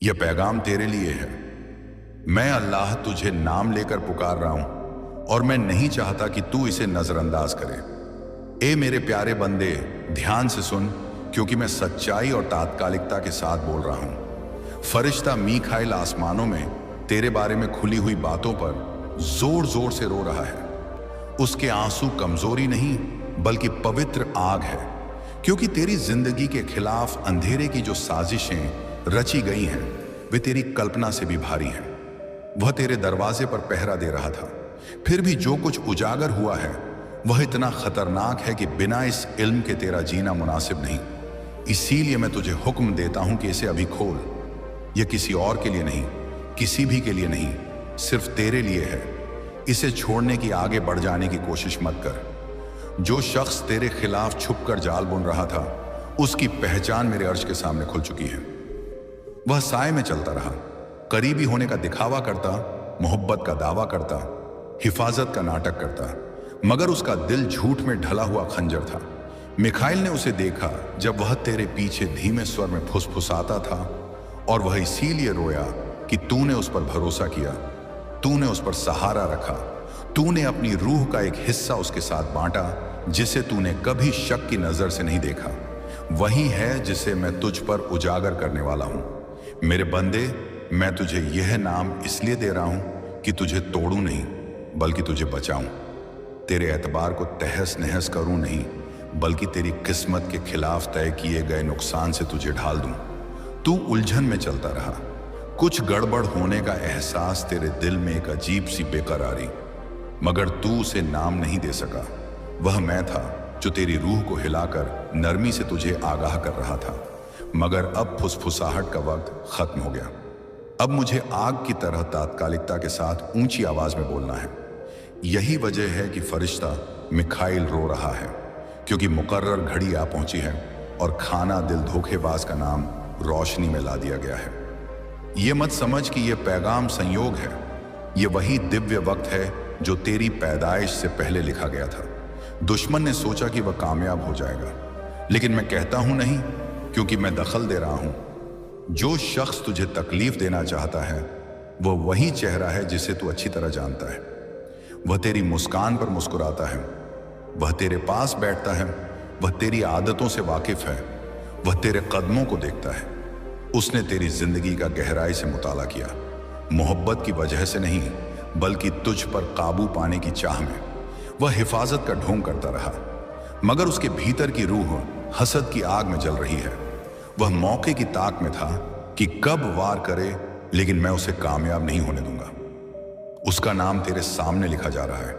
यह पैगाम तेरे लिए है। मैं अल्लाह तुझे नाम लेकर पुकार रहा हूं और मैं नहीं चाहता कि तू इसे नजरअंदाज करे। ए मेरे प्यारे बंदे, ध्यान से सुन, क्योंकि मैं सच्चाई और तात्कालिकता के साथ बोल रहा हूं। फरिश्ता मीखाइल आसमानों में तेरे बारे में खुली हुई बातों पर जोर जोर से रो रहा है। उसके आंसू कमजोरी नहीं बल्कि पवित्र आग है, क्योंकि तेरी जिंदगी के खिलाफ अंधेरे की जो साजिशें रची गई हैं वे तेरी कल्पना से भी भारी हैं। वह तेरे दरवाजे पर पहरा दे रहा था, फिर भी जो कुछ उजागर हुआ है वह इतना खतरनाक है कि बिना इस इल्म के तेरा जीना मुनासिब नहीं। इसीलिए मैं तुझे हुक्म देता हूं कि इसे अभी खोल। यह किसी और के लिए नहीं, किसी भी के लिए नहीं, सिर्फ तेरे लिए है। इसे छोड़ने की, आगे बढ़ जाने की कोशिश मत कर। जो शख्स तेरे खिलाफ छुपकर जाल बुन रहा था उसकी पहचान मेरे अर्श के सामने खुल चुकी है। वह साए में चलता रहा, करीबी होने का दिखावा करता, मोहब्बत का दावा करता, हिफाजत का नाटक करता, मगर उसका दिल झूठ में ढला हुआ खंजर था। मिखाइल ने उसे देखा जब वह तेरे पीछे धीमे स्वर में फुसफुसाता था, और वह इसीलिए रोया कि तूने उस पर भरोसा किया, तूने उस पर सहारा रखा, तूने अपनी रूह का एक हिस्सा उसके साथ बांटा जिसे तूने कभी शक की नजर से नहीं देखा। वही है जिसे मैं तुझ पर उजागर करने वाला हूं। मेरे बंदे, मैं तुझे यह नाम इसलिए दे रहा हूं कि तुझे तोड़ूं नहीं बल्कि तुझे बचाऊं। तेरे एतबार को तहस नहस करूं नहीं, बल्कि तेरी किस्मत के खिलाफ तय किए गए नुकसान से तुझे ढाल दूं। तू उलझन में चलता रहा, कुछ गड़बड़ होने का एहसास तेरे दिल में एक अजीब सी बेकरारी, मगर तू उसे नाम नहीं दे सका। वह मैं था जो तेरी रूह को हिलाकर नरमी से तुझे आगाह कर रहा था, मगर अब फुसफुसाहट का वक्त खत्म हो गया। अब मुझे आग की तरह तात्कालिकता के साथ ऊंची आवाज में बोलना है। यही वजह है कि फरिश्ता मिखाइल रो रहा है, क्योंकि मुकर्रर घड़ी आ पहुंची है और खाना दिल धोखेबाज का नाम रोशनी में ला दिया गया है। ये मत समझ कि यह पैगाम संयोग है, यह वही दिव्य वक्त है जो तेरी पैदाइश से पहले लिखा गया था। दुश्मन ने सोचा कि वह कामयाब हो जाएगा, लेकिन मैं कहता हूं नहीं, क्योंकि मैं दखल दे रहा हूं। जो शख्स तुझे तकलीफ देना चाहता है वह वही चेहरा है जिसे तू अच्छी तरह जानता है। वह तेरी मुस्कान पर मुस्कुराता है, वह तेरे पास बैठता है, वह तेरी आदतों से वाकिफ है, वह तेरे कदमों को देखता है। उसने तेरी जिंदगी का गहराई से मुताला किया, मोहब्बत की वजह से नहीं बल्कि तुझ पर काबू पाने की चाह में। वह हिफाजत का ढोंग करता रहा, मगर उसके भीतर की रूह हसद की आग में जल रही है। वह मौके की ताक में था कि कब वार करे, लेकिन मैं उसे कामयाब नहीं होने दूंगा। उसका नाम तेरे सामने लिखा जा रहा है,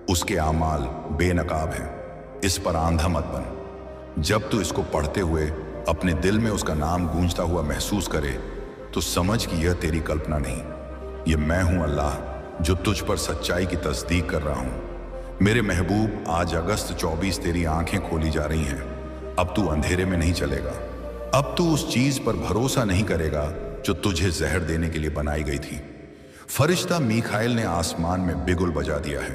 उसके आमाल बेनकाब हैं। इस पर आंधा मत बन। जब तू इसको पढ़ते हुए अपने दिल में उसका नाम गूंजता हुआ महसूस करे तो समझ कि यह तेरी कल्पना नहीं, यह मैं हूं अल्लाह जो तुझ पर सच्चाई की तस्दीक कर रहा हूं। मेरे महबूब, आज अगस्त 24 तेरी आंखें खोली जा रही हैं। अब तू अंधेरे में नहीं चलेगा, अब तू उस चीज पर भरोसा नहीं करेगा जो तुझे जहर देने के लिए बनाई गई थी। फरिश्ता मीखाइल ने आसमान में बिगुल बजा दिया है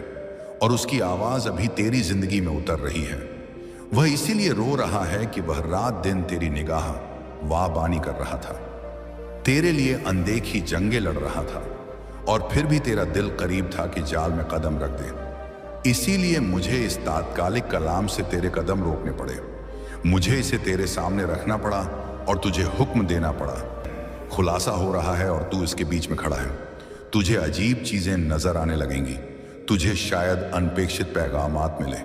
और उसकी आवाज अभी तेरी जिंदगी में उतर रही है। वह इसीलिए रो रहा है कि वह रात दिन तेरी निगाह वाहबानी कर रहा था, तेरे लिए अनदेखी जंगें लड़ रहा था, और फिर भी तेरा दिल करीब था कि जाल में कदम रख दे। इसीलिए मुझे इस तात्कालिक कलाम से तेरे कदम रोकने पड़े, मुझे इसे तेरे सामने रखना पड़ा और तुझे हुक्म देना पड़ा। खुलासा हो रहा है और तू इसके बीच में खड़ा है। तुझे अजीब चीजें नजर आने लगेंगी, तुझे शायद अनपेक्षित पैगामात मिले,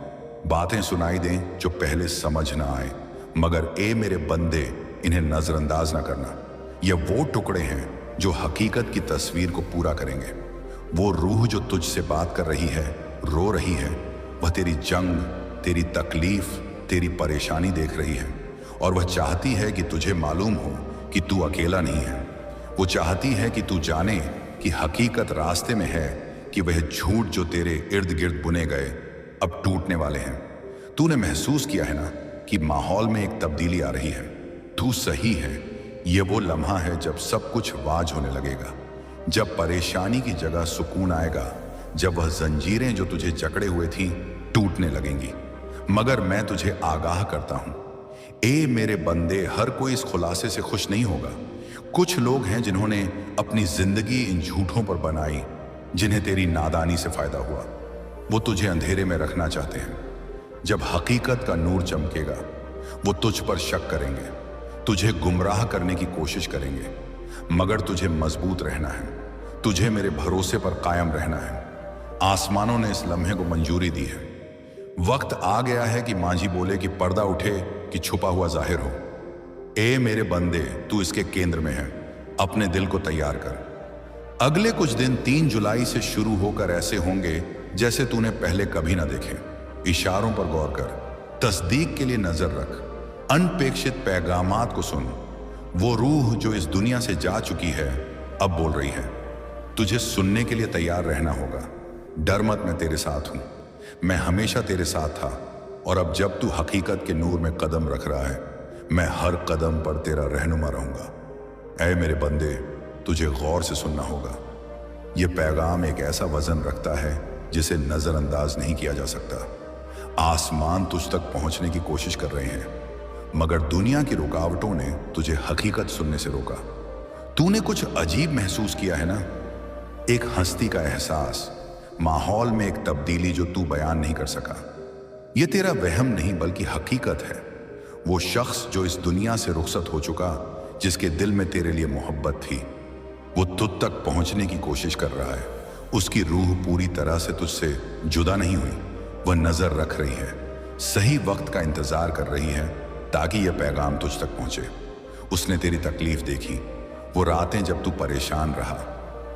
बातें सुनाई दें जो पहले समझ ना आए, मगर ए मेरे बंदे, इन्हें नजरअंदाज ना करना। ये वो टुकड़े हैं जो हकीकत की तस्वीर को पूरा करेंगे। वो रूह जो तुझसे बात कर रही है, रो रही है, वह तेरी जंग, तेरी तकलीफ, तेरी परेशानी देख रही है, और वह चाहती है कि तुझे मालूम हो कि तू अकेला नहीं है। वो चाहती है कि तू जाने कि हकीकत रास्ते में है, कि वह झूठ जो तेरे इर्द गिर्द बुने गए अब टूटने वाले हैं। तूने महसूस किया है ना कि माहौल में एक तब्दीली आ रही है। तू सही है, ये वो लम्हा है जब सब कुछ वाज होने लगेगा, जब परेशानी की जगह सुकून आएगा, जब वह जंजीरें जो तुझे जकड़े हुए थी टूटने लगेंगी। मगर मैं तुझे आगाह करता हूं, ए मेरे बंदे, हर कोई इस खुलासे से खुश नहीं होगा। कुछ लोग हैं जिन्होंने अपनी जिंदगी इन झूठों पर बनाई, जिन्हें तेरी नादानी से फायदा हुआ। वो तुझे अंधेरे में रखना चाहते हैं। जब हकीकत का नूर चमकेगा, वो तुझ पर शक करेंगे, तुझे गुमराह करने की कोशिश करेंगे, मगर तुझे मजबूत रहना है, तुझे मेरे भरोसे पर कायम रहना है। आसमानों ने इस लम्हे को मंजूरी दी है। वक्त आ गया है कि मांझी बोले कि पर्दा उठे कि छुपा हुआ जाहिर हो। ए मेरे बंदे, तू इसके केंद्र में है, अपने दिल को तैयार कर। अगले कुछ दिन 3 जुलाई से शुरू होकर ऐसे होंगे जैसे तूने पहले कभी ना देखे। इशारों पर गौर कर, तस्दीक के लिए नजर रख, अनपेक्षित पैगामात को सुन। वो रूह जो इस दुनिया से जा चुकी है अब बोल रही है। तुझे सुनने के लिए तैयार रहना होगा। डर मत, मैं तेरे साथ हूं। मैं हमेशा तेरे साथ था, और अब जब तू हकीकत के नूर में कदम रख रहा है, मैं हर कदम पर तेरा रहनुमा रहूंगा। ऐ मेरे बंदे, तुझे गौर से सुनना होगा। यह पैगाम एक ऐसा वजन रखता है जिसे नजरअंदाज नहीं किया जा सकता। आसमान तुझ तक पहुंचने की कोशिश कर रहे हैं, मगर दुनिया की रुकावटों ने तुझे हकीकत सुनने से रोका। तूने कुछ अजीब महसूस किया है ना, एक हस्ती का एहसास, माहौल में एक तब्दीली जो तू बयान नहीं कर सका। यह तेरा वहम नहीं बल्कि हकीकत है। वो शख्स जो इस दुनिया से रुखसत हो चुका, जिसके दिल में तेरे लिए मोहब्बत थी, वो तुझ तक पहुंचने की कोशिश कर रहा है। उसकी रूह पूरी तरह से तुझसे जुदा नहीं हुई। वह नजर रख रही है, सही वक्त का इंतजार कर रही है ताकि यह पैगाम तुझ तक पहुंचे। उसने तेरी तकलीफ देखी, वो रातें जब तू परेशान रहा,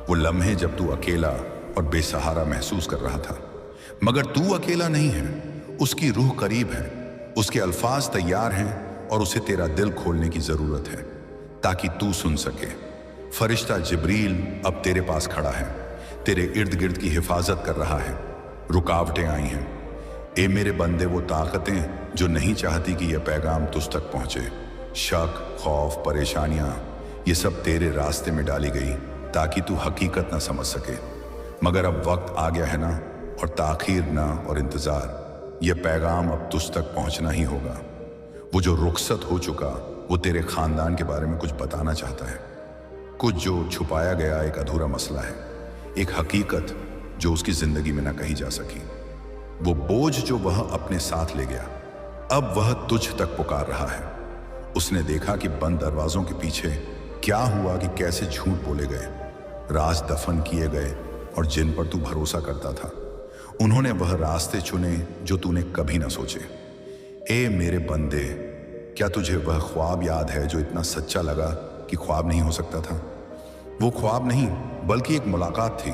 वो लम्हे जब तू अकेला और बेसहारा महसूस कर रहा था। मगर तू अकेला नहीं है, उसकी रूह करीब है, उसके अल्फाज तैयार हैं, और उसे तेरा दिल खोलने की जरूरत है ताकि तू सुन सके। फरिश्ता जिब्रील अब तेरे पास खड़ा है, तेरे इर्द गिर्द की हिफाजत कर रहा है। रुकावटें आई हैं, ए मेरे बंदे, वो ताकतें जो नहीं चाहती कि यह पैगाम तुझ तक पहुंचे। शक, खौफ, परेशानियां, ये सब तेरे रास्ते में डाली गई ताकि तू हकीकत ना समझ सके। मगर अब वक्त आ गया है ना, और ताखीर ना और इंतजार, यह पैगाम अब तुझ तक पहुंचना ही होगा। वो जो रुखसत हो चुका, वो तेरे खानदान के बारे में कुछ बताना चाहता है। कुछ जो छुपाया गया एक अधूरा मसला है, एक हकीकत जो उसकी जिंदगी में ना कही जा सकी। वो बोझ जो वह अपने साथ ले गया, अब वह तुझ तक पुकार रहा है। उसने देखा कि बंद दरवाजों के पीछे क्या हुआ, कि कैसे झूठ बोले गए, राज दफन किए गए, और जिन पर तू भरोसा करता था, उन्होंने वह रास्ते चुने जो तूने कभी ना सोचे। ए मेरे बंदे, क्या तुझे वह ख्वाब याद है जो इतना सच्चा लगा कि ख्वाब नहीं हो सकता था? वो ख्वाब नहीं बल्कि एक मुलाकात थी।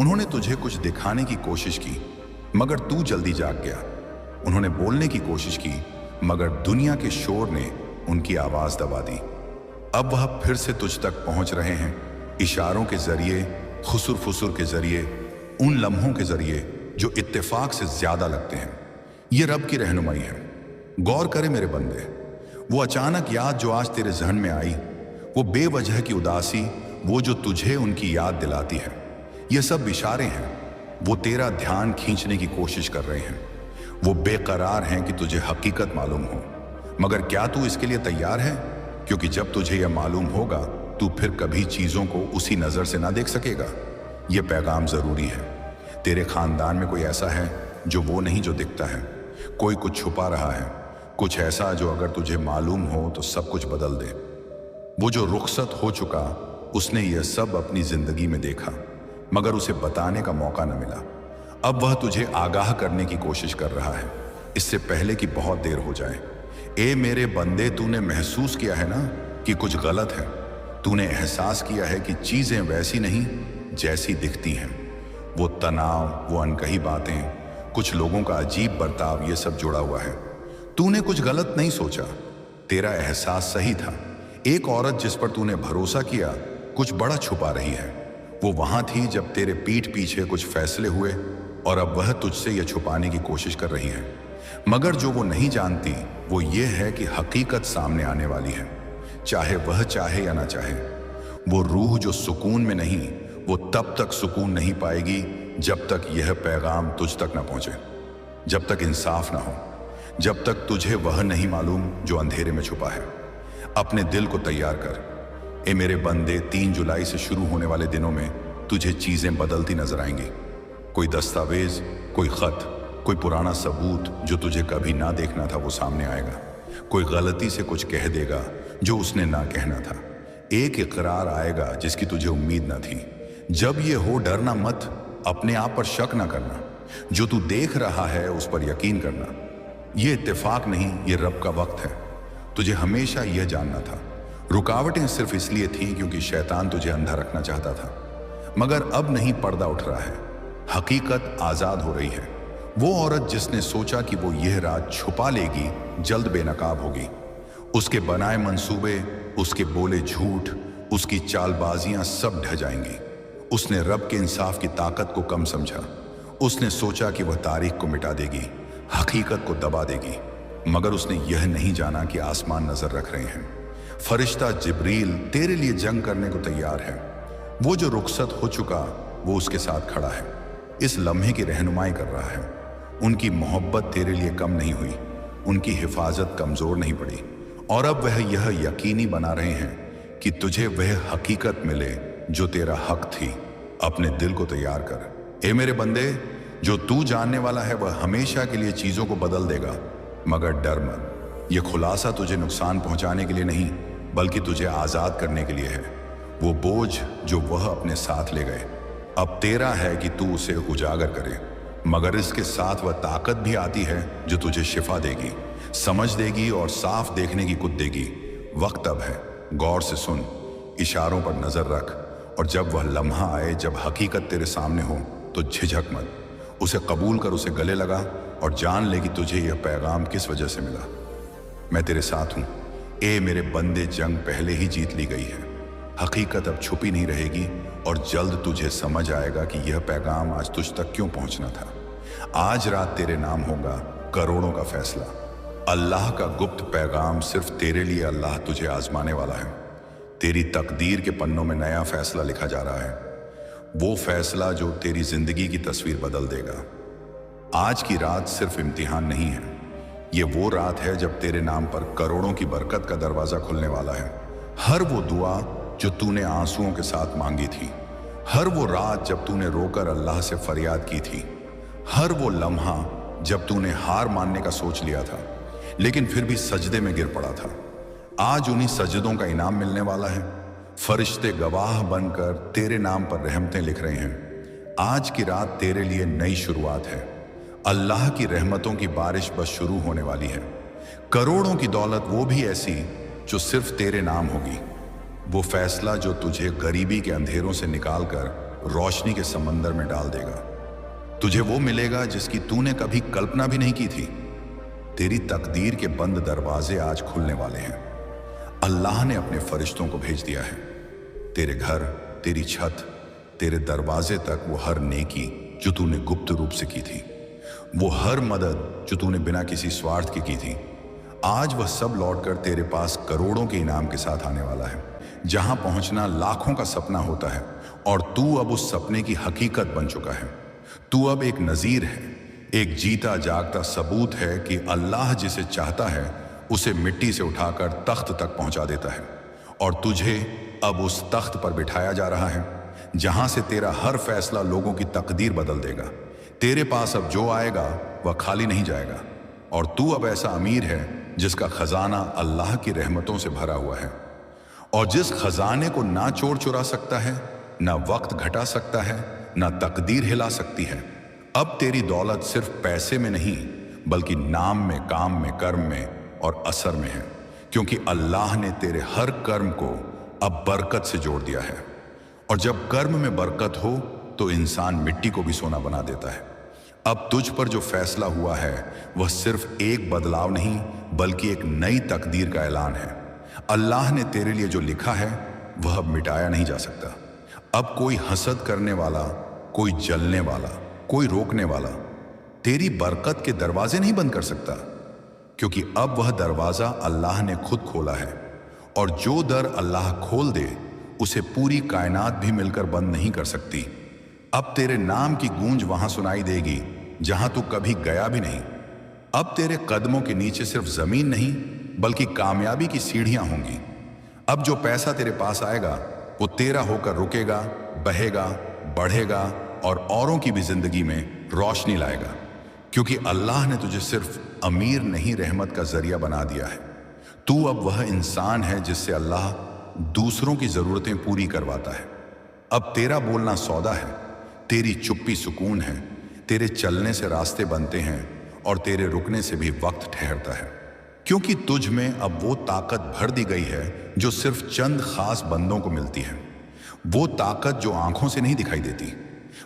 उन्होंने तुझे कुछ दिखाने की कोशिश की, मगर तू जल्दी जाग गया। उन्होंने बोलने की कोशिश की, मगर दुनिया के शोर ने उनकी आवाज दबा दी। अब वह फिर से तुझ तक पहुंच रहे हैं, इशारों के जरिए, खुसुर फुसुर के जरिए, उन लम्हों के जरिए जो इत्तेफाक से ज्यादा लगते हैं। ये रब की रहनुमाई है। गौर करे मेरे बंदे, वो अचानक याद जो आज तेरे जहन में आई, वो बेवजह की उदासी, वो जो तुझे उनकी याद दिलाती है, ये सब इशारे हैं। वो तेरा ध्यान खींचने की कोशिश कर रहे हैं। वो बेकरार हैं कि तुझे हकीकत मालूम हो, मगर क्या तू इसके लिए तैयार है? क्योंकि जब तुझे यह मालूम होगा, तू फिर कभी चीजों को उसी नजर से ना देख सकेगा। यह पैगाम जरूरी है। तेरे खानदान में कोई ऐसा है जो वो नहीं जो दिखता है। कोई कुछ छुपा रहा है, कुछ ऐसा जो अगर तुझे मालूम हो तो सब कुछ बदल दे। वो जो रुखसत हो चुका, उसने यह सब अपनी जिंदगी में देखा, मगर उसे बताने का मौका न मिला। अब वह तुझे आगाह करने की कोशिश कर रहा है, इससे पहले कि बहुत देर हो जाए। ए मेरे बंदे, तूने महसूस किया है ना कि कुछ गलत है। तूने एहसास किया है कि चीजें वैसी नहीं जैसी दिखती हैं। वो तनाव, वो अनकही बातें, कुछ लोगों का अजीब बर्ताव, ये सब जुड़ा हुआ है। तूने कुछ गलत नहीं सोचा, तेरा एहसास सही था। एक औरत जिस पर तूने भरोसा किया कुछ बड़ा छुपा रही है। वो वहां थी जब तेरे पीठ पीछे कुछ फैसले हुए, और अब वह तुझसे यह छुपाने की कोशिश कर रही है। मगर जो वो नहीं जानती वो ये है कि हकीकत सामने आने वाली है, चाहे वह चाहे या ना चाहे। वो रूह जो सुकून में नहीं, वो तब तक सुकून नहीं पाएगी जब तक यह पैगाम तुझ तक ना पहुंचे, जब तक इंसाफ ना हो, जब तक तुझे वह नहीं मालूम जो अंधेरे में छुपा है। अपने दिल को तैयार कर। ए मेरे बंदे, 3 जुलाई से शुरू होने वाले दिनों में तुझे चीजें बदलती नजर आएंगी। कोई दस्तावेज, कोई खत, कोई पुराना सबूत जो तुझे कभी ना देखना था वो सामने आएगा। कोई गलती से कुछ कह देगा जो उसने ना कहना था। एक इकरार आएगा जिसकी तुझे उम्मीद न थी। जब ये हो, डरना मत, अपने आप पर शक ना करना। जो तू देख रहा है उस पर यकीन करना। ये इत्तेफाक नहीं, ये रब का वक्त है। तुझे हमेशा यह जानना था। रुकावटें सिर्फ इसलिए थीं क्योंकि शैतान तुझे अंधा रखना चाहता था। मगर अब नहीं, पर्दा उठ रहा है। हकीकत आजाद हो रही है। वो औरत जिसने सोचा कि वो यह रात छुपा लेगी, जल्द बेनकाब होगी। उसके बनाए मंसूबे, उसके बोले झूठ, उसकी चालबाजियां सब ढह जाएंगी। उसने रब के इंसाफ की ताकत को कम समझा। उसने सोचा कि वह तारीख को मिटा देगी, हकीकत को दबा देगी। मगर उसने यह नहीं जाना कि आसमान नजर रख रहे हैं। फरिश्ता जिब्रील तेरे लिए जंग करने को तैयार है। वो जो रुखसत हो चुका, वो उसके साथ खड़ा है, इस लम्हे की रहनुमाई कर रहा है। उनकी मोहब्बत तेरे लिए कम नहीं हुई, उनकी हिफाजत कमजोर नहीं पड़ी। और अब वह यह यकीनी बना रहे हैं कि तुझे वह हकीकत मिले जो तेरा हक थी। अपने दिल को तैयार कर। ए मेरे बंदे, जो तू जानने वाला है वह हमेशा के लिए चीजों को बदल देगा। मगर डर मत, यह खुलासा तुझे नुकसान पहुंचाने के लिए नहीं, बल्कि तुझे आजाद करने के लिए है। वो बोझ जो वह अपने साथ ले गए, अब तेरा है कि तू उसे उजागर करे। मगर इसके साथ वह ताकत भी आती है जो तुझे शिफा देगी, समझ देगी और साफ देखने की कुत देगी। वक्त अब है, गौर से सुन, इशारों पर नजर रख। और जब वह लम्हा आए, जब हकीकत तेरे सामने हो, तो झिझक मत, उसे कबूल कर, उसे गले लगा और जान ले कि तुझे यह पैगाम किस वजह से मिला। मैं तेरे साथ हूं। ए मेरे बंदे, जंग पहले ही जीत ली गई है। हकीकत अब छुपी नहीं रहेगी और जल्द तुझे समझ आएगा कि यह पैगाम आज तुझ तक क्यों पहुंचना था। आज रात तेरे नाम होगा करोड़ों का फैसला। अल्लाह का गुप्त पैगाम सिर्फ तेरे लिए। अल्लाह तुझे आजमाने वाला है। तेरी तकदीर के पन्नों में नया फैसला लिखा जा रहा है, वो फैसला जो तेरी जिंदगी की तस्वीर बदल देगा। आज की रात सिर्फ इम्तिहान नहीं है, ये वो रात है जब तेरे नाम पर करोड़ों की बरकत का दरवाजा खुलने वाला है। हर वो दुआ जो तूने आंसुओं के साथ मांगी थी, हर वो रात जब तूने रोकर अल्लाह से फरियाद की थी, हर वो लम्हा जब तूने हार मानने का सोच लिया था लेकिन फिर भी सजदे में गिर पड़ा था, आज उन्हीं सजदों का इनाम मिलने वाला है। फरिश्ते गवाह बनकर तेरे नाम पर रहमतें लिख रहे हैं। आज की रात तेरे लिए नई शुरुआत है। अल्लाह की रहमतों की बारिश बस शुरू होने वाली है। करोड़ों की दौलत, वो भी ऐसी जो सिर्फ तेरे नाम होगी। वो फैसला जो तुझे गरीबी के अंधेरों से निकालकर रोशनी के समंदर में डाल देगा। तुझे वो मिलेगा जिसकी तूने कभी कल्पना भी नहीं की थी। तेरी तकदीर के बंद दरवाजे आज खुलने वाले हैं। अल्लाह ने अपने फरिश्तों को भेज दिया है। तेरे घर, तेरी छत, तेरे दरवाजे तक वो हर नेकी जो तूने गुप्त रूप से की थी, वो हर मदद जो तूने बिना किसी स्वार्थ की थी, आज वह सब लौटकर तेरे पास करोड़ों के इनाम के साथ आने वाला है। जहां पहुंचना लाखों का सपना होता है और तू अब उस सपने की हकीकत बन चुका है। तू अब एक नजीर है, एक जीता जागता सबूत है कि अल्लाह जिसे चाहता है उसे मिट्टी से उठाकर तख्त तक पहुंचा देता है। और तुझे अब उस तख्त पर बिठाया जा रहा है जहां से तेरा हर फैसला लोगों की तकदीर बदल देगा। तेरे पास अब जो आएगा वह खाली नहीं जाएगा और तू अब ऐसा अमीर है जिसका खजाना अल्लाह की रहमतों से भरा हुआ है। और जिस खजाने को ना चोर चुरा सकता है, ना वक्त घटा सकता है, ना तकदीर हिला सकती है। अब तेरी दौलत सिर्फ पैसे में नहीं बल्कि नाम में, काम में, कर्म में और असर में है, क्योंकि अल्लाह ने तेरे हर कर्म को अब बरकत से जोड़ दिया है। और जब कर्म में बरकत हो तो इंसान मिट्टी को भी सोना बना देता है। अब तुझ पर जो फैसला हुआ है वह सिर्फ एक बदलाव नहीं बल्कि एक नई तकदीर का ऐलान है। अल्लाह ने तेरे लिए जो लिखा है वह अब मिटाया नहीं जा सकता। अब कोई हसद करने वाला, कोई जलने वाला, कोई रोकने वाला तेरी बरकत के दरवाजे नहीं बंद कर सकता, क्योंकि अब वह दरवाजा अल्लाह ने खुद खोला है। और जो दर अल्लाह खोल दे उसे पूरी कायनात भी मिलकर बंद नहीं कर सकती। अब तेरे नाम की गूंज वहां सुनाई देगी जहां तू कभी गया भी नहीं। अब तेरे कदमों के नीचे सिर्फ जमीन नहीं बल्कि कामयाबी की सीढ़ियां होंगी। अब जो पैसा तेरे पास आएगा वो तेरा होकर रुकेगा, बहेगा, बढ़ेगा और औरों की भी जिंदगी में रोशनी लाएगा, क्योंकि अल्लाह ने तुझे सिर्फ अमीर नहीं रहमत का जरिया बना दिया है। तू अब वह इंसान है जिससे अल्लाह दूसरों की जरूरतें पूरी करवाता है। अब तेरा बोलना सौदा है, तेरी चुप्पी सुकून है, तेरे चलने से रास्ते बनते हैं और तेरे रुकने से भी वक्त ठहरता है, क्योंकि तुझ में अब वो ताकत भर दी गई है जो सिर्फ चंद खास बंदों को मिलती है। वो ताकत जो आंखों से नहीं दिखाई देती,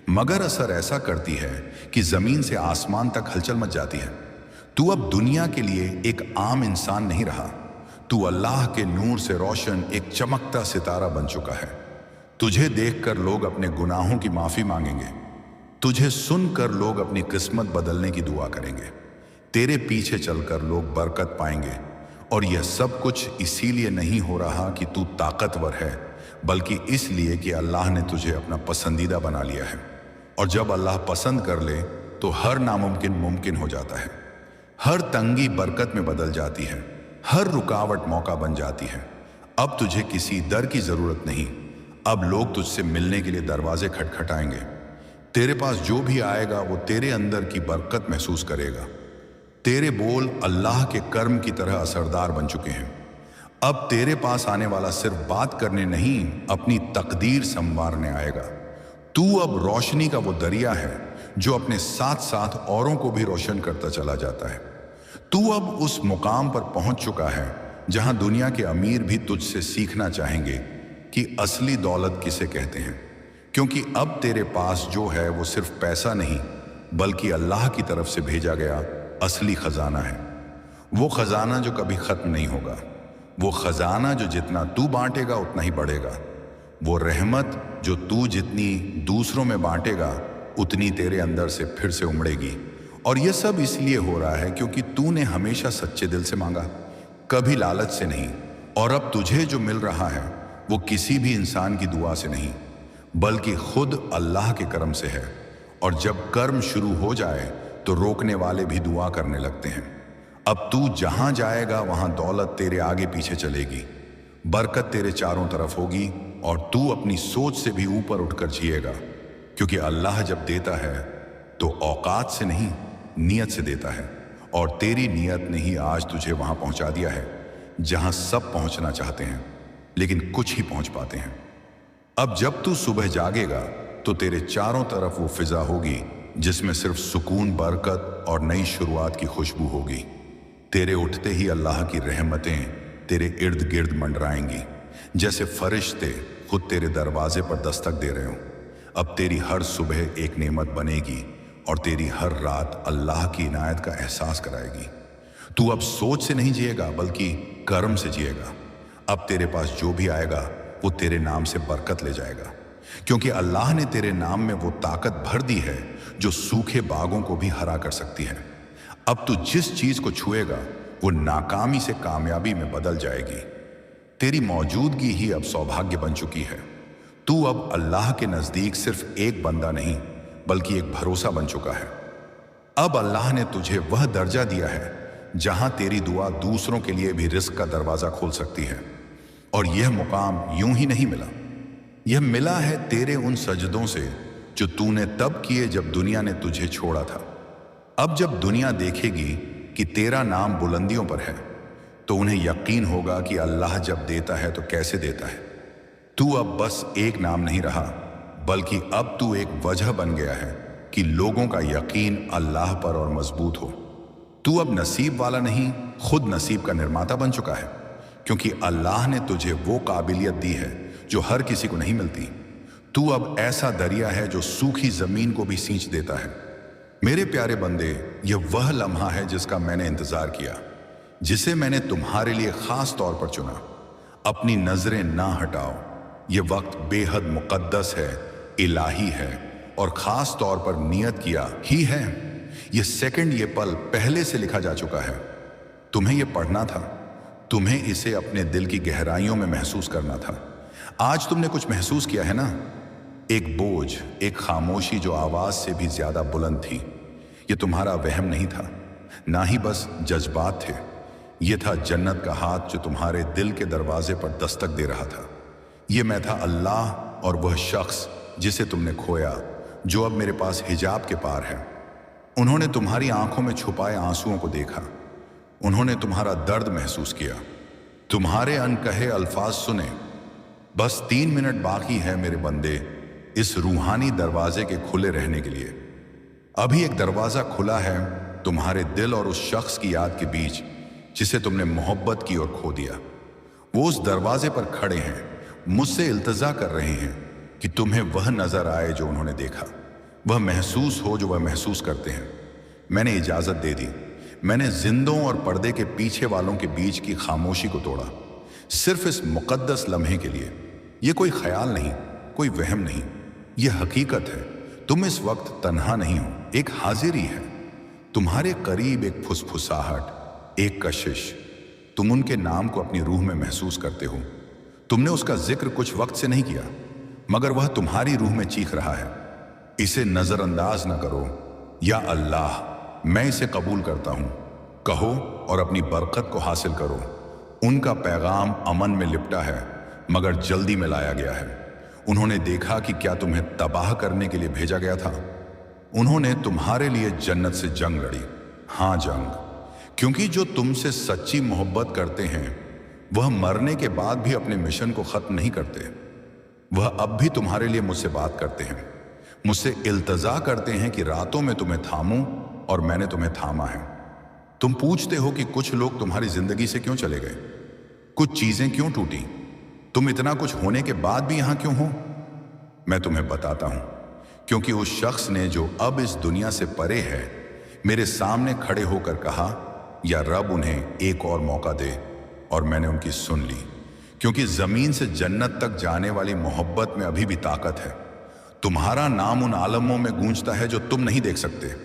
मगर असर ऐसा करती है कि जमीन से आसमान तक हलचल मच जाती है। तू अब दुनिया के लिए एक आम इंसान नहीं रहा, तू अल्लाह के नूर से रोशन एक चमकता सितारा बन चुका है। तुझे देखकर लोग अपने गुनाहों की माफी मांगेंगे, तुझे सुनकर लोग अपनी किस्मत बदलने की दुआ करेंगे, तेरे पीछे चलकर लोग बरकत पाएंगे। और यह सब कुछ इसीलिए नहीं हो रहा कि तू ताकतवर है, बल्कि इसलिए कि अल्लाह ने तुझे अपना पसंदीदा बना लिया है। और जब अल्लाह पसंद कर ले तो हर नामुमकिन मुमकिन हो जाता है, हर तंगी बरकत में बदल जाती है, हर रुकावट मौका बन जाती है। अब तुझे किसी दर की जरूरत नहीं, अब लोग तुझसे मिलने के लिए दरवाजे खटखटाएंगे। तेरे पास जो भी आएगा वो तेरे अंदर की बरकत महसूस करेगा। तेरे बोल अल्लाह के कर्म की तरह असरदार बन चुके हैं। अब तेरे पास आने वाला सिर्फ बात करने नहीं, अपनी तकदीर संवारने आएगा। तू अब रोशनी का वो दरिया है जो अपने साथ साथ औरों को भी रोशन करता चला जाता है। तू अब उस मुकाम पर पहुंच चुका है जहां दुनिया के अमीर भी तुझसे सीखना चाहेंगे कि असली दौलत किसे कहते हैं, क्योंकि अब तेरे पास जो है वो सिर्फ पैसा नहीं, बल्कि अल्लाह की तरफ से भेजा गया असली खजाना है। वो खजाना जो कभी खत्म नहीं होगा, वो खजाना जो जितना तू बांटेगा उतना ही बढ़ेगा, वो रहमत जो तू जितनी दूसरों में बांटेगा उतनी तेरे अंदर से फिर से उमड़ेगी। और ये सब इसलिए हो रहा है क्योंकि तूने हमेशा सच्चे दिल से मांगा, कभी लालच से नहीं। और अब तुझे जो मिल रहा है वो किसी भी इंसान की दुआ से नहीं, बल्कि खुद अल्लाह के करम से है। और जब कर्म शुरू हो जाए तो रोकने वाले भी दुआ करने लगते हैं। अब तू जहां जाएगा वहां दौलत तेरे आगे पीछे चलेगी, बरकत तेरे चारों तरफ होगी और तू अपनी सोच से भी ऊपर उठकर जिएगा, क्योंकि अल्लाह जब देता है तो औकात से नहीं, नियत से देता है। और तेरी नियत ने ही आज तुझे वहां पहुंचा दिया है जहां सब पहुंचना चाहते हैं लेकिन कुछ ही पहुंच पाते हैं। अब जब तू सुबह जागेगा तो तेरे चारों तरफ वो फिजा होगी जिसमें सिर्फ सुकून, बरकत और नई शुरुआत की खुशबू होगी। तेरे उठते ही अल्लाह की रहमतें तेरे इर्द गिर्द मंडराएंगी, जैसे फरिश्ते खुद तेरे दरवाजे पर दस्तक दे रहे हो। अब तेरी हर सुबह एक नेमत बनेगी और तेरी हर रात अल्लाह की इनायत का एहसास कराएगी। तू अब सोच से नहीं जिएगा बल्कि कर्म से जिएगा। अब तेरे पास जो भी आएगा वो तेरे नाम से बरकत ले जाएगा, क्योंकि अल्लाह ने तेरे नाम में वो ताकत भर दी है जो सूखे बागों को भी हरा कर सकती है। अब तू जिस चीज को छुएगा वो नाकामी से कामयाबी में बदल जाएगी। तेरी मौजूदगी ही अब सौभाग्य बन चुकी है। तू अब अल्लाह के नजदीक सिर्फ एक बंदा नहीं बल्कि एक भरोसा बन चुका है। अब अल्लाह ने तुझे वह दर्जा दिया है जहां तेरी दुआ दूसरों के लिए भी रिस्क का दरवाजा खोल सकती है। और यह मुकाम यूं ही नहीं मिला, यह मिला है तेरे उन सजदों से जो तूने तब किए जब दुनिया ने तुझे छोड़ा था। अब जब दुनिया देखेगी कि तेरा नाम बुलंदियों पर है तो उन्हें यकीन होगा कि अल्लाह जब देता है तो कैसे देता है। तू अब बस एक नाम नहीं रहा, बल्कि अब तू एक वजह बन गया है कि लोगों का यकीन अल्लाह पर और मजबूत हो। तू अब नसीब वाला नहीं, खुद नसीब का निर्माता बन चुका है, क्योंकि अल्लाह ने तुझे वो काबिलियत दी है जो हर किसी को नहीं मिलती। तू अब ऐसा दरिया है जो सूखी जमीन को भी सींच देता है। मेरे प्यारे बंदे, यह वह लम्हा है जिसका मैंने इंतजार किया, जिसे मैंने तुम्हारे लिए खास तौर पर चुना। अपनी नजरें ना हटाओ, यह वक्त बेहद मुकद्दस है, इलाही है और खास तौर पर नियत किया ही है। यह सेकंड, यह पल पहले से लिखा जा चुका है। तुम्हें यह पढ़ना था, तुम्हें इसे अपने दिल की गहराइयों में महसूस करना था। आज तुमने कुछ महसूस किया है ना, एक बोझ, एक खामोशी जो आवाज से भी ज्यादा बुलंद थी। यह तुम्हारा वहम नहीं था, ना ही बस जज्बात थे, ये था जन्नत का हाथ जो तुम्हारे दिल के दरवाजे पर दस्तक दे रहा था। ये मैं था अल्लाह और वह शख्स जिसे तुमने खोया, जो अब मेरे पास हिजाब के पार है। उन्होंने तुम्हारी आंखों में छुपाए आंसुओं को देखा, उन्होंने तुम्हारा दर्द महसूस किया, तुम्हारे अनकहे अल्फाज सुने। बस 3 मिनट बाकी है मेरे बंदे इस रूहानी दरवाजे के खुले रहने के लिए। अभी एक दरवाजा खुला है तुम्हारे दिल और उस शख्स की याद के बीच जिसे तुमने मोहब्बत की और खो दिया। वो उस दरवाजे पर खड़े हैं, मुझसे इल्तजा कर रहे हैं कि तुम्हें वह नजर आए जो उन्होंने देखा, वह महसूस हो जो वह महसूस करते हैं। मैंने इजाजत दे दी, मैंने जिंदों और पर्दे के पीछे वालों के बीच की खामोशी को तोड़ा, सिर्फ इस मुकद्दस लम्हे के लिए। यह कोई ख्याल नहीं, कोई वहम नहीं, यह हकीकत है। तुम इस वक्त तन्हा नहीं हो, एक हाजिरी है तुम्हारे करीब, एक फुसफुसाहट, एक कशिश। तुम उनके नाम को अपनी रूह में महसूस करते हो। तुमने उसका जिक्र कुछ वक्त से नहीं किया, मगर वह तुम्हारी रूह में चीख रहा है। इसे नजरअंदाज न करो। या अल्लाह, मैं इसे कबूल करता हूं, कहो और अपनी बरकत को हासिल करो। उनका पैगाम अमन में लिपटा है, मगर जल्दी में लाया गया है। उन्होंने देखा कि क्या तुम्हें तबाह करने के लिए भेजा गया था। उन्होंने तुम्हारे लिए जन्नत से जंग लड़ी। हां, जंग, क्योंकि जो तुमसे सच्ची मोहब्बत करते हैं वह मरने के बाद भी अपने मिशन को खत्म नहीं करते। वह अब भी तुम्हारे लिए मुझसे बात करते हैं, मुझसे इल्तजा करते हैं कि रातों में तुम्हें थामूं, और मैंने तुम्हें थामा है। तुम पूछते हो कि कुछ लोग तुम्हारी जिंदगी से क्यों चले गए, कुछ चीजें क्यों टूटी, तुम इतना कुछ होने के बाद भी यहां क्यों हो। मैं तुम्हें बताता हूं, क्योंकि उस शख्स ने जो अब इस दुनिया से परे है मेरे सामने खड़े होकर कहा, या रब उन्हें एक और मौका दे, और मैंने उनकी सुन ली। क्योंकि जमीन से जन्नत तक जाने वाली मोहब्बत में अभी भी ताकत है। तुम्हारा नाम उन आलमों में गूंजता है जो तुम नहीं देख सकते।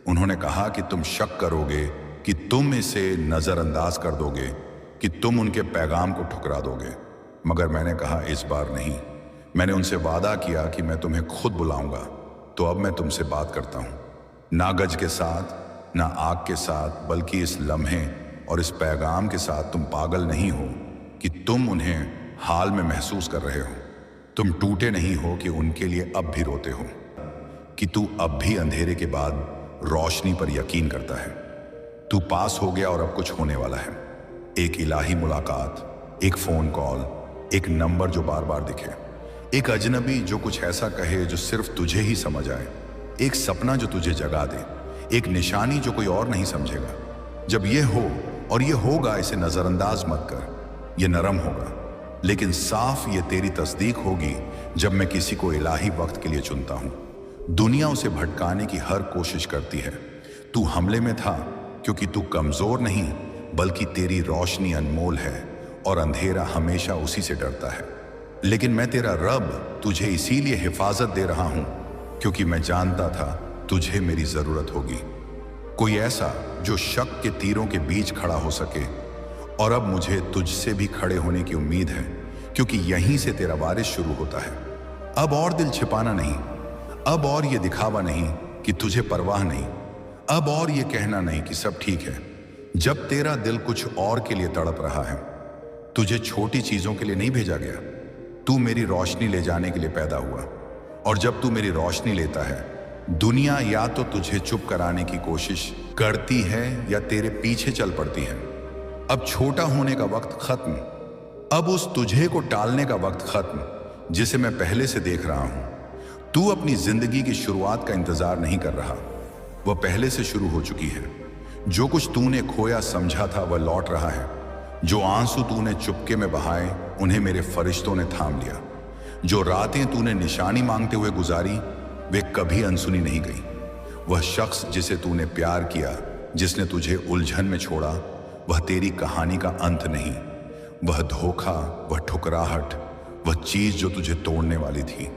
उन्होंने कहा कि तुम शक करोगे, कि तुम इसे नजरअंदाज कर दोगे, कि तुम उनके पैगाम को ठुकरा दोगे, मगर मैंने कहा इस बार नहीं। मैंने उनसे वादा किया कि मैं तुम्हें खुद बुलाऊंगा। तो अब मैं तुमसे बात करता हूं, ना गज के साथ, ना आग के साथ, बल्कि इस लम्हे और इस पैगाम के साथ। तुम पागल नहीं हो कि तुम उन्हें हाल में महसूस कर रहे हो। तुम टूटे नहीं हो कि उनके लिए अब भी रोते हो, कि तू अब भी अंधेरे के बाद रोशनी पर यकीन करता है। तू पास हो गया और अब कुछ होने वाला है। एक इलाही मुलाकात, एक फोन कॉल, एक नंबर जो बार बार दिखे, एक अजनबी जो कुछ ऐसा कहे जो सिर्फ तुझे ही समझ आए, एक सपना जो तुझे जगा दे, एक निशानी जो कोई और नहीं समझेगा। जब ये हो, और ये होगा, इसे नजरअंदाज मत कर। ये नरम होगा, लेकिन साफ ये तेरी तस्दीक होगी जब मैं किसी को इलाही वक्त के लिए चुनता हूं। दुनिया उसे भटकाने की हर कोशिश करती है। तू हमले में था क्योंकि तू कमजोर नहीं, बल्कि तेरी रोशनी अनमोल है, और अंधेरा हमेशा उसी से डरता है। लेकिन मैं तेरा रब तुझे इसीलिए हिफाजत दे रहा हूं क्योंकि मैं जानता था तुझे मेरी जरूरत होगी। कोई ऐसा जो शक के तीरों के बीच खड़ा हो सके। और अब मुझे तुझसे भी खड़े होने की उम्मीद है, क्योंकि यहीं से तेरा वारिस शुरू होता है। अब और दिल छिपाना नहीं, अब और ये दिखावा नहीं कि तुझे परवाह नहीं, अब और ये कहना नहीं कि सब ठीक है। जब तेरा दिल कुछ और के लिए तड़प रहा है, तुझे छोटी चीजों के लिए नहीं भेजा गया। तू मेरी रोशनी ले जाने के लिए पैदा हुआ, और जब तू मेरी रोशनी लेता है, दुनिया या तो तुझे चुप कराने की कोशिश करती है या तेरे पीछे चल पड़ती है। अब छोटा होने का वक्त खत्म, अब उस तुझे को टालने का वक्त खत्म जिसे मैं पहले से देख रहा हूं। तू अपनी जिंदगी की शुरुआत का इंतजार नहीं कर रहा, वह पहले से शुरू हो चुकी है। जो कुछ तूने खोया समझा था वह लौट रहा है। जो आंसू तूने चुपके में बहाए उन्हें मेरे फरिश्तों ने थाम लिया। जो रातें तूने निशानी मांगते हुए गुजारी वे कभी अनसुनी नहीं गई। वह शख्स जिसे तूने प्यार किया, जिसने तुझे उलझन में छोड़ा, वह तेरी कहानी का अंत नहीं। वह धोखा, वह ठुकराहट, वह चीज जो तुझे तोड़ने वाली थी,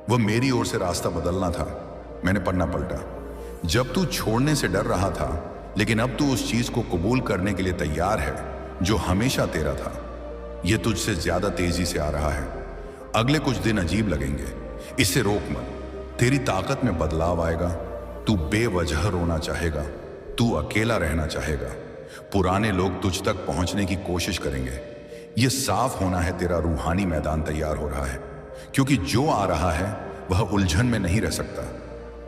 वह मेरी ओर से रास्ता बदलना था। मैंने पन्ना पलटा जब तू छोड़ने से डर रहा था, लेकिन अब तू उस चीज को कबूल करने के लिए तैयार है जो हमेशा तेरा था। यह तुझसे ज्यादा तेजी से आ रहा है। अगले कुछ दिन अजीब लगेंगे, इसे रोक मत। तेरी ताकत में बदलाव आएगा। तू बेवजह रोना चाहेगा, तू अकेला रहना चाहेगा, पुराने लोग तुझ तक पहुंचने की कोशिश करेंगे। यह साफ होना है तेरा रूहानी मैदान तैयार हो रहा है, क्योंकि जो आ रहा है वह उलझन में नहीं रह सकता।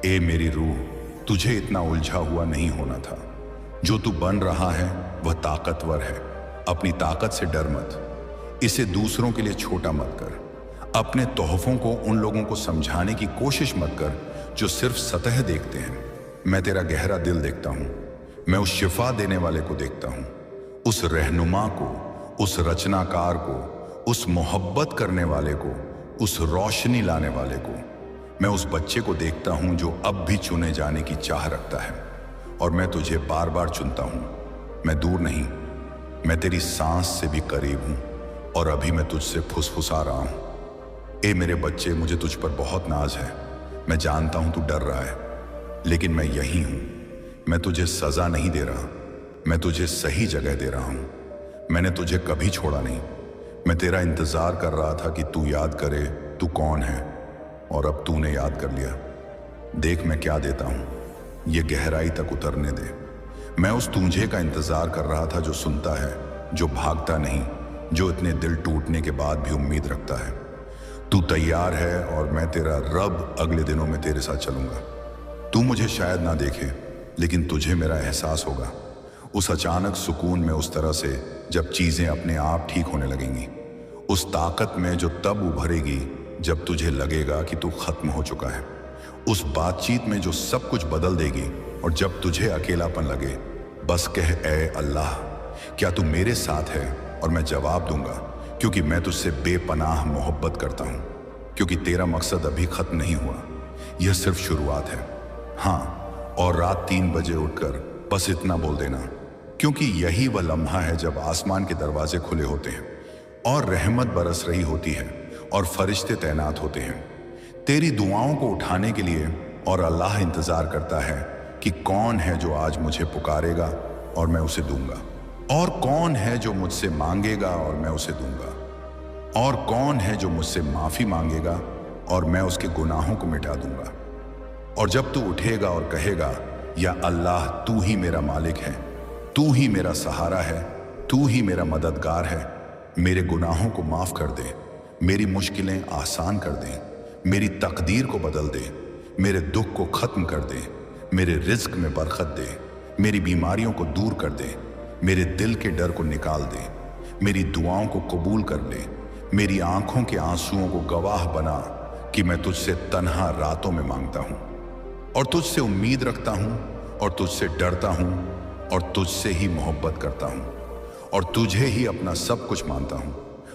ए मेरी रूह, तुझे इतना उलझा हुआ नहीं होना था। जो तू बन रहा है वह ताकतवर है। अपनी ताकत से डर मत, इसे दूसरों के लिए छोटा मत कर। अपने तोहफों को उन लोगों को समझाने की कोशिश मत कर जो सिर्फ सतह देखते हैं। मैं तेरा गहरा दिल देखता हूं। मैं उस शिफा देने वाले को देखता हूं, उस रहनुमा को, उस रचनाकार को, उस मोहब्बत करने वाले को, उस रोशनी लाने वाले को। मैं उस बच्चे को देखता हूं जो अब भी चुने जाने की चाह रखता है, और मैं तुझे बार बार चुनता हूं। मैं दूर नहीं, मैं तेरी सांस से भी करीब हूं, और अभी मैं तुझसे फुसफुसा रहा हूं। ए मेरे बच्चे, मुझे तुझ पर बहुत नाज है। मैं जानता हूं तू डर रहा है, लेकिन मैं यही हूं। मैं तुझे सजा नहीं दे रहा, मैं तुझे सही जगह दे रहा हूं। मैंने तुझे कभी छोड़ा नहीं। मैं तेरा इंतजार कर रहा था कि तू याद करे तू कौन है, और अब तूने याद कर लिया। देख मैं क्या देता हूं, ये गहराई तक उतरने दे। मैं उस तुझे का इंतजार कर रहा था जो सुनता है, जो भागता नहीं, जो इतने दिल टूटने के बाद भी उम्मीद रखता है। तू तैयार है, और मैं तेरा रब अगले दिनों में तेरे साथ चलूंगा। तू मुझे शायद ना देखे, लेकिन तुझे मेरा एहसास होगा। उस अचानक सुकून में, उस तरह से जब चीजें अपने आप ठीक होने लगेंगी। उस ताकत में जो तब उभरेगी जब तुझे लगेगा कि तू खत्म हो चुका है। उस बातचीत में जो सब कुछ बदल देगी, और जब तुझे अकेलापन लगे, बस कह ए अल्लाह, क्या तू मेरे साथ है? और मैं जवाब दूंगा, क्योंकि मैं तुझसे बेपनाह मोहब्बत करता हूं। क्योंकि तेरा मकसद अभी खत्म नहीं हुआ, यह सिर्फ शुरुआत है। हाँ, और रात 3 बजे उठकर बस इतना बोल देना, क्योंकि यही वह लम्हा है जब आसमान के दरवाजे खुले होते हैं, और रहमत बरस रही होती है, और फरिश्ते तैनात होते हैं तेरी दुआओं को उठाने के लिए। और अल्लाह इंतजार करता है कि कौन है जो आज मुझे पुकारेगा, और मैं उसे दूंगा। और कौन है जो मुझसे मांगेगा, और मैं उसे दूंगा। और कौन है जो मुझसे माफी मांगेगा, और मैं उसके गुनाहों को मिटा दूंगा। और जब तू उठेगा और कहेगा, या अल्लाह, तू ही मेरा मालिक है, तू ही मेरा सहारा है, तू ही मेरा मददगार है, मेरे गुनाहों को माफ कर दे, मेरी मुश्किलें आसान कर दे, मेरी तकदीर को बदल दे, मेरे दुख को खत्म कर दे, मेरे रिज्क में बरकत दे, मेरी बीमारियों को दूर कर दे, मेरे दिल के डर को निकाल दे, मेरी दुआओं को कबूल कर ले, मेरी आंखों के आंसुओं को गवाह बना कि मैं तुझसे तन्हा रातों में मांगता हूं, और तुझसे उम्मीद रखता हूं, और तुझसे डरता हूं, और तुझसे ही मोहब्बत करता हूं, और तुझे ही अपना सब कुछ मानता हूं।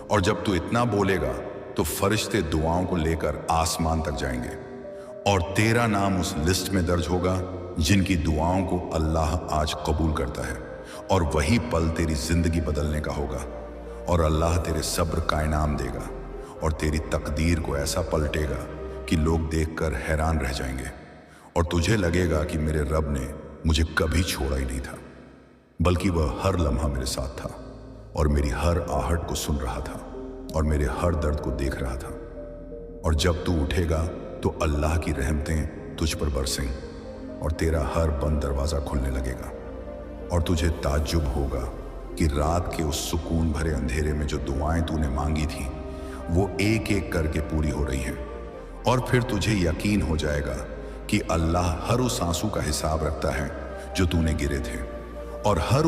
और जब तू इतना बोलेगा तो फरिश्ते दुआओं को लेकर आसमान तक जाएंगे, और तेरा नाम उस लिस्ट में दर्ज होगा जिनकी दुआओं को अल्लाह आज कबूल करता है। और वही पल तेरी जिंदगी बदलने का होगा, और अल्लाह तेरे सब्र का इनाम देगा, और तेरी तकदीर को ऐसा पलटेगा कि लोग देखकर हैरान रह जाएंगे, और तुझे लगेगा कि मेरे रब ने मुझे कभी छोड़ा ही नहीं था, बल्कि वह हर लम्हा मेरे साथ था, और मेरी हर आहट को सुन रहा था, और मेरे हर दर्द को देख रहा था। और जब तू उठेगा तो अल्लाह की रहमतें तुझ पर बरसेंगी, और तेरा हर बंद दरवाज़ा खुलने लगेगा, और तुझे ताज्जुब होगा कि रात के उस सुकून भरे अंधेरे में जो दुआएं तूने मांगी थी वो एक एक करके पूरी हो रही हैं। और फिर तुझे यकीन हो जाएगा कि अल्लाह हर उस आंसू का हिसाब रखता है जो तूने गिरे थे, और हर